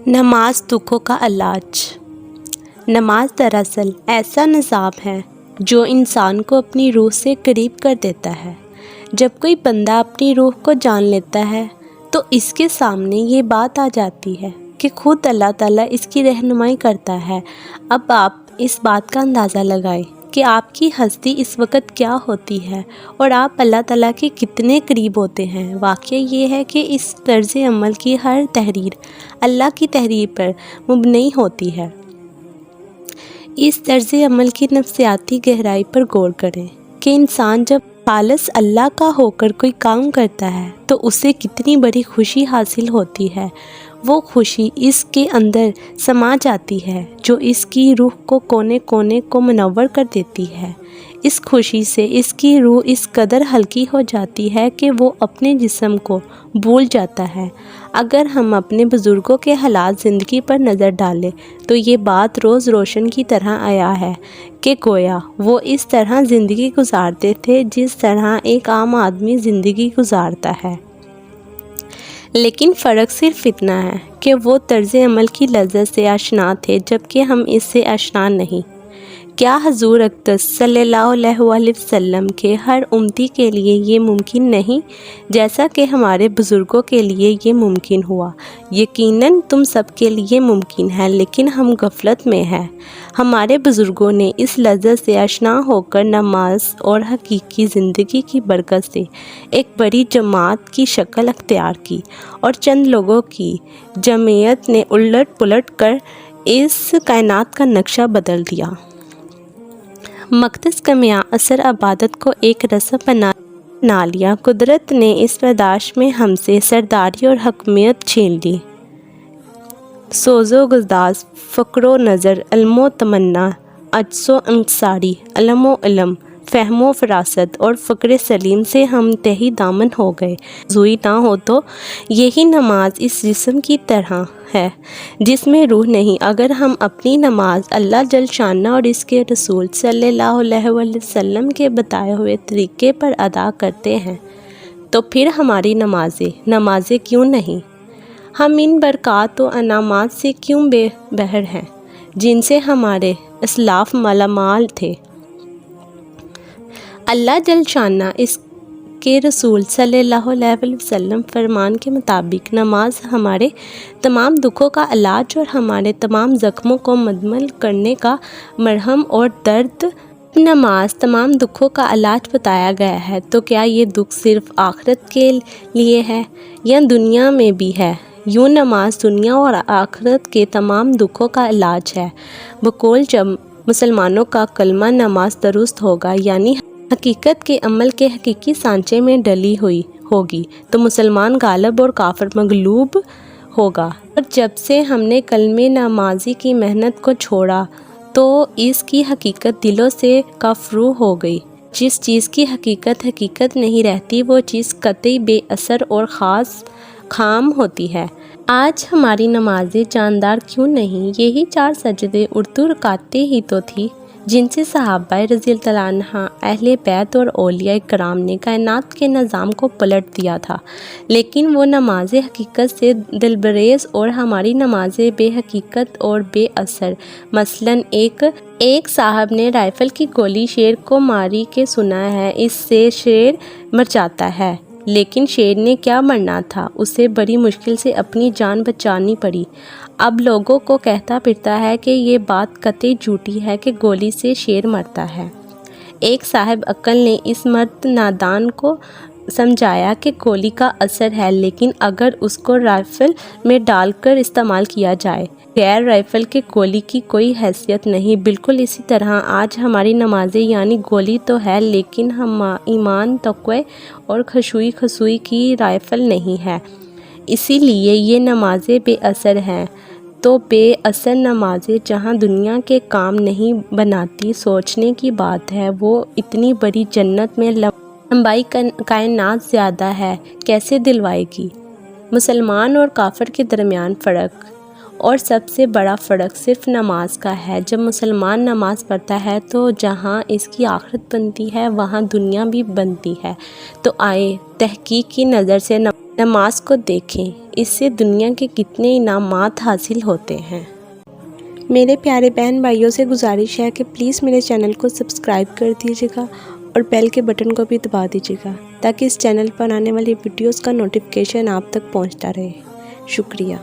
نماز دکھوں کا علاج۔ نماز دراصل ایسا نظام ہے جو انسان کو اپنی روح سے قریب کر دیتا ہے۔ جب کوئی بندہ اپنی روح کو جان لیتا ہے تو اس کے سامنے یہ بات آ جاتی ہے کہ خود اللہ تعالیٰ اس کی رہنمائی کرتا ہے۔ اب آپ اس بات کا اندازہ لگائیں کہ آپ کی ہستی اس وقت کیا ہوتی ہے اور آپ اللہ تعالیٰ کے کتنے قریب ہوتے ہیں۔ واقعہ یہ ہے کہ اس طرز عمل کی ہر تحریر اللہ کی تحریر پر مبنی ہوتی ہے۔ اس طرز عمل کی نفسیاتی گہرائی پر غور کریں کہ انسان جب خالص اللہ کا ہو کر کوئی کام کرتا ہے تو اسے کتنی بڑی خوشی حاصل ہوتی ہے۔ وہ خوشی اس کے اندر سما جاتی ہے جو اس کی روح کو کونے کونے کو منور کر دیتی ہے۔ اس خوشی سے اس کی روح اس قدر ہلکی ہو جاتی ہے کہ وہ اپنے جسم کو بھول جاتا ہے۔ اگر ہم اپنے بزرگوں کے حالات زندگی پر نظر ڈالیں تو یہ بات روز روشن کی طرح آیا ہے کہ گویا وہ اس طرح زندگی گزارتے تھے جس طرح ایک عام آدمی زندگی گزارتا ہے۔ لیکن فرق صرف اتنا ہے کہ وہ طرز عمل کی لذت سے آشنا تھے جبکہ ہم اس سے آشنا نہیں۔ کیا حضور اقدس صلی اللہ علیہ وآلہ وسلم کے ہر امتی کے لیے یہ ممکن نہیں جیسا کہ ہمارے بزرگوں کے لیے یہ ممکن ہوا؟ یقیناً تم سب کے لیے ممکن ہے، لیکن ہم غفلت میں ہیں۔ ہمارے بزرگوں نے اس لذت سے آشنا ہو کر نماز اور حقیقی زندگی کی برکت سے ایک بڑی جماعت کی شکل اختیار کی، اور چند لوگوں کی جمعیت نے الٹ پلٹ کر اس کائنات کا نقشہ بدل دیا۔ مقدس کا میاں اثر عبادت کو ایک رسم بنا لیا۔ قدرت نے اس پاداش میں ہم سے سرداری اور حکمیت چھین لی۔ سوز و گداز، فقر و نظر، علم و تمنا، عجز و انکساری، علم و علم، فہم و فراست اور فکر سلیم سے ہم تہی دامن ہو گئے۔ زوئی نہ ہو تو یہی نماز اس جسم کی طرح ہے جس میں روح نہیں۔ اگر ہم اپنی نماز اللہ جل شانہ اور اس کے رسول صلی اللہ علیہ وآلہ وسلم کے بتائے ہوئے طریقے پر ادا کرتے ہیں تو پھر ہماری نمازیں کیوں نہیں؟ ہم ان برکات و انعامات سے کیوں بے بہر ہیں جن سے ہمارے اسلاف مالا مال تھے؟ اللہ جل شانہ اس کے رسول صلی اللہ علیہ وسلم فرمان کے مطابق نماز ہمارے تمام دکھوں کا علاج اور ہمارے تمام زخموں کو مدمل کرنے کا مرہم اور درد۔ نماز تمام دکھوں کا علاج بتایا گیا ہے تو کیا یہ دکھ صرف آخرت کے لیے ہے یا دنیا میں بھی ہے؟ یوں نماز دنیا اور آخرت کے تمام دکھوں کا علاج ہے۔ بقول جب مسلمانوں کا کلمہ نماز درست ہوگا، یعنی حقیقت کے عمل کے حقیقی سانچے میں ڈلی ہوئی ہوگی، تو مسلمان غالب اور کافر مغلوب ہوگا۔ اور جب سے ہم نے کلمہ نمازی کی محنت کو چھوڑا تو اس کی حقیقت دلوں سے کفرو ہو گئی۔ جس چیز کی حقیقت نہیں رہتی وہ چیز قطعی بے اثر اور خام ہوتی ہے۔ آج ہماری نمازیں جاندار کیوں نہیں؟ یہی 4 سجدے اردو رکعتیں ہی تو تھی جن سے صحابہ رضی اللہ عنہ، اہل بیت اور اولیاء کرام نے کائنات کے نظام کو پلٹ دیا تھا۔ لیکن وہ نمازیں حقیقت سے دلبریز اور ہماری نمازیں بے حقیقت اور بے اثر۔ مثلاً ایک صاحب نے رائفل کی گولی شیر کو ماری کے سنا ہے اس سے شیر مر جاتا ہے، لیکن شیر نے کیا مرنا تھا، اسے بڑی مشکل سے اپنی جان بچانی پڑی۔ اب لوگوں کو کہتا پھرتا ہے کہ یہ بات قطعی جھوٹی ہے کہ گولی سے شیر مرتا ہے۔ ایک صاحب عقل نے اس مرد نادان کو سمجھایا کہ گولی کا اثر ہے، لیکن اگر اس کو رائفل میں ڈال کر استعمال کیا جائے، غیر رائفل کے گولی کی کوئی حیثیت نہیں۔ بالکل اسی طرح آج ہماری نمازیں، یعنی گولی تو ہے لیکن ایمان، تقوی اور خشوع کی رائفل نہیں ہے، اسی لیے یہ نمازیں بے اثر ہیں۔ تو بے اثر نمازیں جہاں دنیا کے کام نہیں بناتی، سوچنے کی بات ہے وہ اتنی بڑی جنت میں لمبائی کائنات زیادہ ہے کیسے دلوائے گی؟ مسلمان اور کافر کے درمیان فرق، اور سب سے بڑا فرق صرف نماز کا ہے۔ جب مسلمان نماز پڑھتا ہے تو جہاں اس کی آخرت بنتی ہے وہاں دنیا بھی بنتی ہے۔ تو آئے تحقیق کی نظر سے نماز کو دیکھیں، اس سے دنیا کے کتنے انعامات حاصل ہوتے ہیں۔ میرے پیارے بہن بھائیوں سے گزارش ہے کہ پلیز میرے چینل کو سبسکرائب کر دیجیے گا اور بیل کے بٹن کو بھی دبا دیجیے گا تاکہ اس چینل پر آنے والی ویڈیوز کا نوٹیفیکیشن آپ تک پہنچتا رہے۔ شکریہ۔